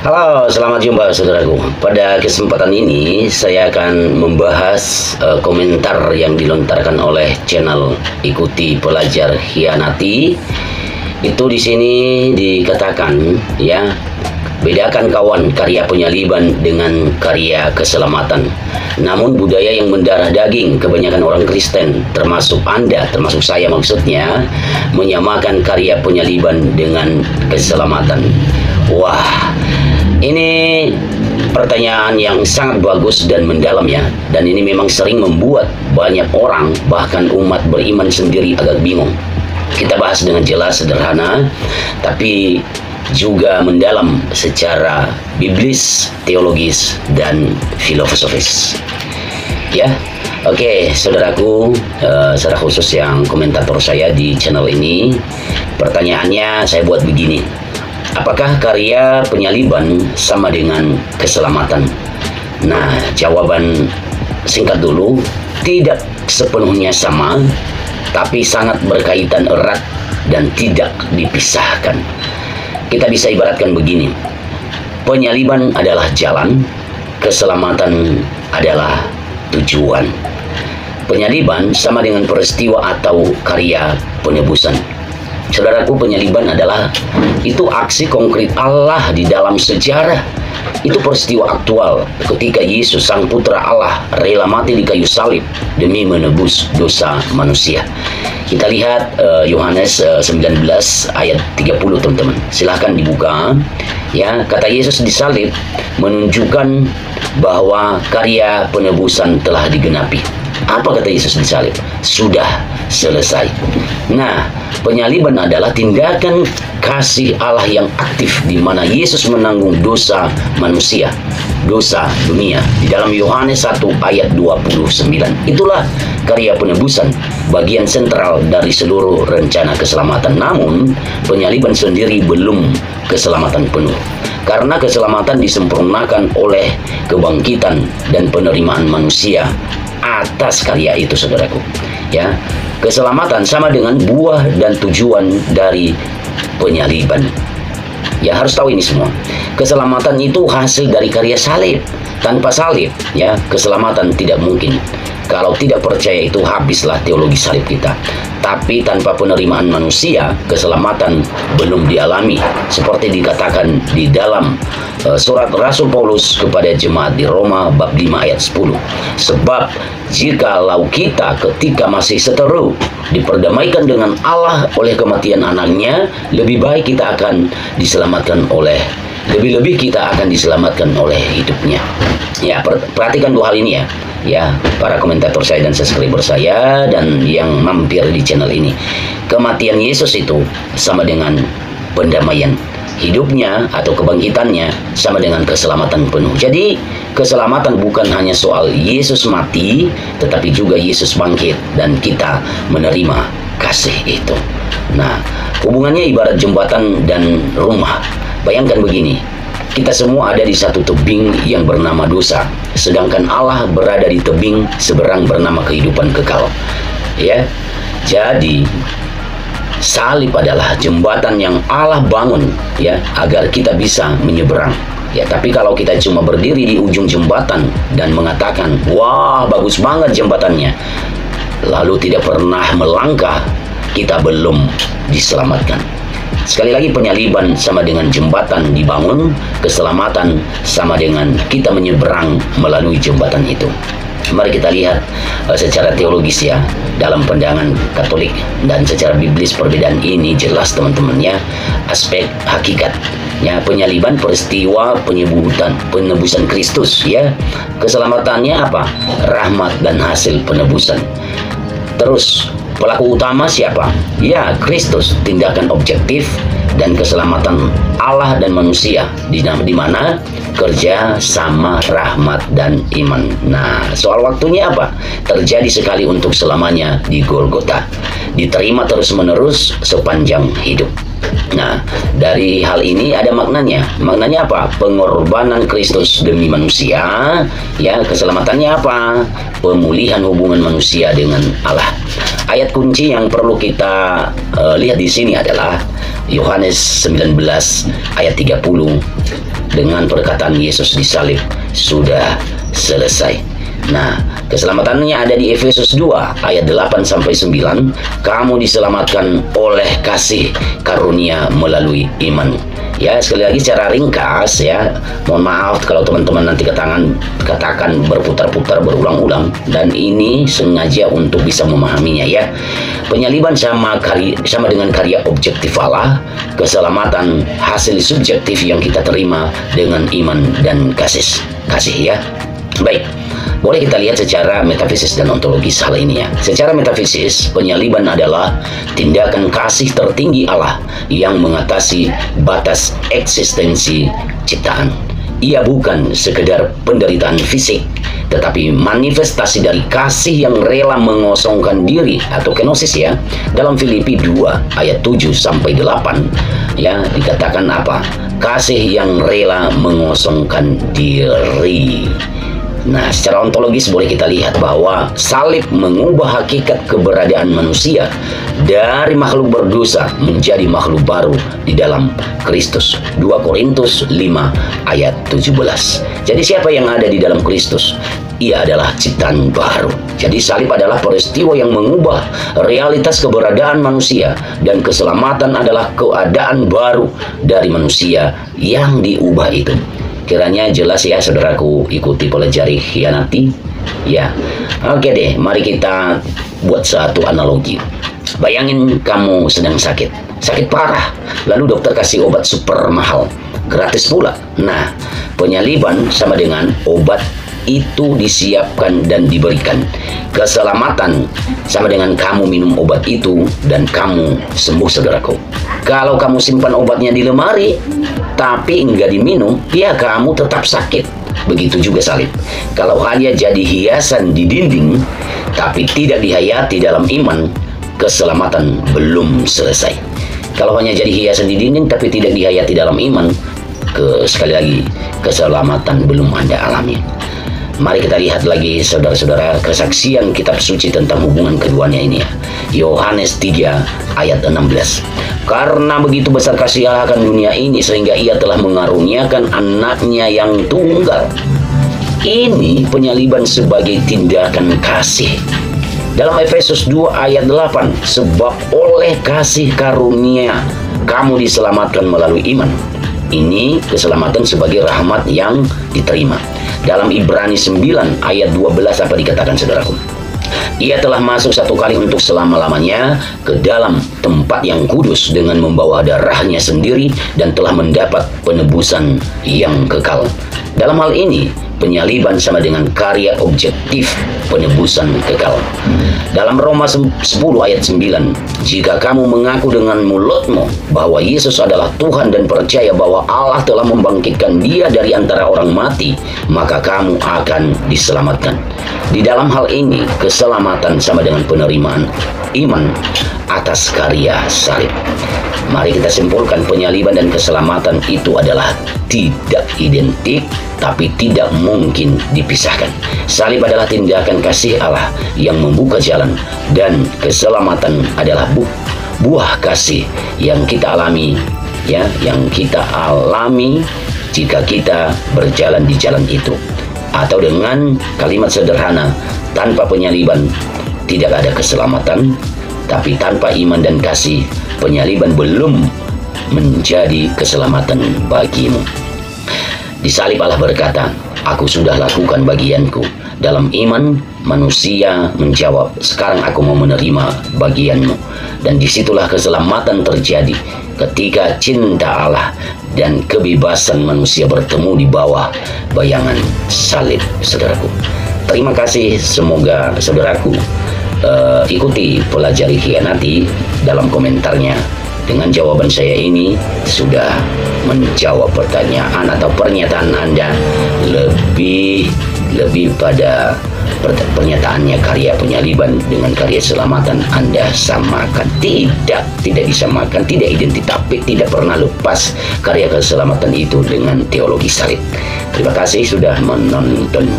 Halo, selamat jumpa saudaraku. Pada kesempatan ini saya akan membahas komentar yang dilontarkan oleh channel Ikuti Pelajar Hianati. Itu di sini dikatakan ya, bedakan kawan karya penyaliban dengan karya keselamatan. Namun budaya yang mendarah daging kebanyakan orang Kristen, termasuk Anda, termasuk saya maksudnya, menyamakan karya penyaliban dengan keselamatan. Wah, ini pertanyaan yang sangat bagus dan mendalam ya. Dan ini memang sering membuat banyak orang, bahkan umat beriman sendiri agak bingung. Kita bahas dengan jelas, sederhana, tapi juga mendalam secara biblis, teologis, dan filosofis. Ya, oke, saudaraku, secara khusus yang komentator saya di channel ini, pertanyaannya saya buat begini. Apakah karya penyaliban sama dengan keselamatan? Nah, jawaban singkat dulu, tidak sepenuhnya sama, tapi sangat berkaitan erat dan tidak dipisahkan. Kita bisa ibaratkan begini, penyaliban adalah jalan, keselamatan adalah tujuan. Penyaliban sama dengan peristiwa atau karya penebusan. Saudaraku, penyaliban adalah itu aksi konkret Allah di dalam sejarah. Itu peristiwa aktual ketika Yesus Sang Putra Allah rela mati di kayu salib demi menebus dosa manusia. Kita lihat Yohanes 19 ayat 30, teman-teman. Silahkan dibuka. Ya, kata Yesus di salib menunjukkan bahwa karya penebusan telah digenapi. Apa kata Yesus di salib? Sudah selesai. Nah, penyaliban adalah tindakan kasih Allah yang aktif di mana Yesus menanggung dosa manusia, dosa dunia. Di dalam Yohanes 1 ayat 29. Itulah karya penebusan, bagian sentral dari seluruh rencana keselamatan. Namun, penyaliban sendiri belum keselamatan penuh. Karena keselamatan disempurnakan oleh kebangkitan dan penerimaan manusia atas karya itu, saudaraku. Ya, keselamatan sama dengan buah dan tujuan dari penyaliban. Ya, harus tahu ini semua. Keselamatan itu hasil dari karya salib. Tanpa salib, ya, keselamatan tidak mungkin. Kalau tidak percaya itu, habislah teologi salib kita. Tapi tanpa penerimaan manusia, keselamatan belum dialami. Seperti dikatakan di dalam surat Rasul Paulus kepada jemaat di Roma bab 5 ayat 10. Sebab jikalau kita ketika masih seteru diperdamaikan dengan Allah oleh kematian anaknya, lebih baik kita akan diselamatkan oleh lebih-lebih kita akan diselamatkan oleh hidupnya. Ya, perhatikan dua hal ini ya. Ya, para komentator saya dan subscriber saya dan yang mampir di channel ini. Kematian Yesus itu sama dengan pendamaian. Hidupnya atau kebangkitannya sama dengan keselamatan penuh. Jadi, keselamatan bukan hanya soal Yesus mati, tetapi juga Yesus bangkit dan kita menerima kasih itu. Nah, hubungannya ibarat jembatan dan rumah. Bayangkan begini, kita semua ada di satu tebing yang bernama dosa, sedangkan Allah berada di tebing seberang bernama kehidupan kekal. Ya, jadi salib adalah jembatan yang Allah bangun ya agar kita bisa menyeberang. Ya, tapi kalau kita cuma berdiri di ujung jembatan dan mengatakan, wah bagus banget jembatannya, lalu tidak pernah melangkah, kita belum diselamatkan. Sekali lagi, penyaliban sama dengan jembatan dibangun, keselamatan sama dengan kita menyeberang melalui jembatan itu. Mari kita lihat secara teologis ya, dalam pandangan Katolik dan secara biblis perbedaan ini jelas, teman-teman ya. Aspek hakikatnya penyaliban peristiwa penebusan Kristus ya. Keselamatannya apa? Rahmat dan hasil penebusan. Terus pelaku utama siapa? Ya, Kristus, tindakan objektif dan keselamatan Allah dan manusia di mana kerja sama rahmat dan iman. Nah, soal waktunya apa? Terjadi sekali untuk selamanya di Golgota. Diterima terus-menerus sepanjang hidup. Nah, dari hal ini ada maknanya. Maknanya apa? Pengorbanan Kristus demi manusia. Ya, keselamatannya apa? Pemulihan hubungan manusia dengan Allah. Ayat kunci yang perlu kita lihat di sini adalah Yohanes 19 ayat 30. dengan perkataan Yesus disalib sudah selesai. Nah, keselamatannya ada di Efesus 2 ayat 8-9. Kamu diselamatkan oleh kasih karunia melalui iman. Ya, sekali lagi secara ringkas ya. Mohon maaf kalau teman-teman nanti katakan berputar-putar berulang-ulang, dan ini sengaja untuk bisa memahaminya ya. Penyaliban sama dengan karya objektif Allah, keselamatan hasil subjektif yang kita terima dengan iman dan kasih ya. Baik. Boleh kita lihat secara metafisis dan ontologis hal ini ya. Secara metafisis, penyaliban adalah tindakan kasih tertinggi Allah yang mengatasi batas eksistensi ciptaan. Ia bukan sekedar penderitaan fisik, tetapi manifestasi dari kasih yang rela mengosongkan diri atau kenosis ya. Dalam Filipi 2 ayat 7-8 ya, dikatakan apa? Kasih yang rela mengosongkan diri. Nah, secara ontologis boleh kita lihat bahwa salib mengubah hakikat keberadaan manusia dari makhluk berdosa menjadi makhluk baru di dalam Kristus. 2 Korintus 5 ayat 17. Jadi siapa yang ada di dalam Kristus? Ia adalah ciptaan baru. Jadi salib adalah peristiwa yang mengubah realitas keberadaan manusia, dan keselamatan adalah keadaan baru dari manusia yang diubah itu. Kiranya jelas ya saudaraku, ikuti pelajari hianati ya. Oke deh, mari kita buat satu analogi. Bayangin kamu sedang sakit parah, lalu dokter kasih obat super mahal, gratis pula. Nah, penyaliban sama dengan obat itu disiapkan dan diberikan. Keselamatan sama dengan kamu minum obat itu dan kamu sembuh, saudaraku. Kalau kamu simpan obatnya di lemari tapi enggak diminum, ya kamu tetap sakit. Begitu juga salib. Kalau hanya jadi hiasan di dinding tapi tidak dihayati dalam iman, keselamatan belum selesai. Kalau hanya jadi hiasan di dinding tapi tidak dihayati dalam iman, sekali lagi, keselamatan belum Anda alami. Mari kita lihat lagi saudara-saudara kesaksian kitab suci tentang hubungan keduanya ini ya. Yohanes 3 ayat 16. Karena begitu besar kasih Allah akan dunia ini sehingga ia telah mengaruniakan anaknya yang tunggal. Ini penyaliban sebagai tindakan kasih. Dalam Efesus 2 ayat 8, sebab oleh kasih karunia kamu diselamatkan melalui iman. Ini keselamatan sebagai rahmat yang diterima. Dalam Ibrani 9 ayat 12 apa dikatakan saudaraku? Ia telah masuk satu kali untuk selama-lamanya ke dalam tempat yang kudus dengan membawa darahnya sendiri dan telah mendapat penebusan yang kekal. Dalam hal ini, penyaliban sama dengan karya objektif penebusan kekal. Dalam Roma 10 ayat 9, jika kamu mengaku dengan mulutmu bahwa Yesus adalah Tuhan dan percaya bahwa Allah telah membangkitkan dia dari antara orang mati, maka kamu akan diselamatkan. Di dalam hal ini, keselamatan sama dengan penerimaan iman atas karya salib. Mari kita simpulkan, penyaliban dan keselamatan itu adalah tidak identik, tapi tidak mungkin dipisahkan. Salib adalah tindakan kasih Allah yang membuka jalan, dan keselamatan adalah buah kasih yang kita alami, ya, yang kita alami jika kita berjalan di jalan itu. Atau dengan kalimat sederhana, tanpa penyaliban tidak ada keselamatan, tapi tanpa iman dan kasih, penyaliban belum menjadi keselamatan bagimu. Di salib Allah berkata, aku sudah lakukan bagianku. Dalam iman, manusia menjawab, sekarang aku mau menerima bagianmu. Dan disitulah keselamatan terjadi, ketika cinta Allah dan kebebasan manusia bertemu di bawah bayangan salib, saudaraku. Terima kasih, semoga saudaraku ikuti pelajari hianati dalam komentarnya. Dengan jawaban saya ini sudah menjawab pertanyaan atau pernyataan Anda lebih pada pernyataannya karya penyaliban dengan karya selamatan Anda samakan. Tidak disamakan, tidak identik, tapi tidak pernah lepas karya keselamatan itu dengan teologi salib. Terima kasih sudah menonton.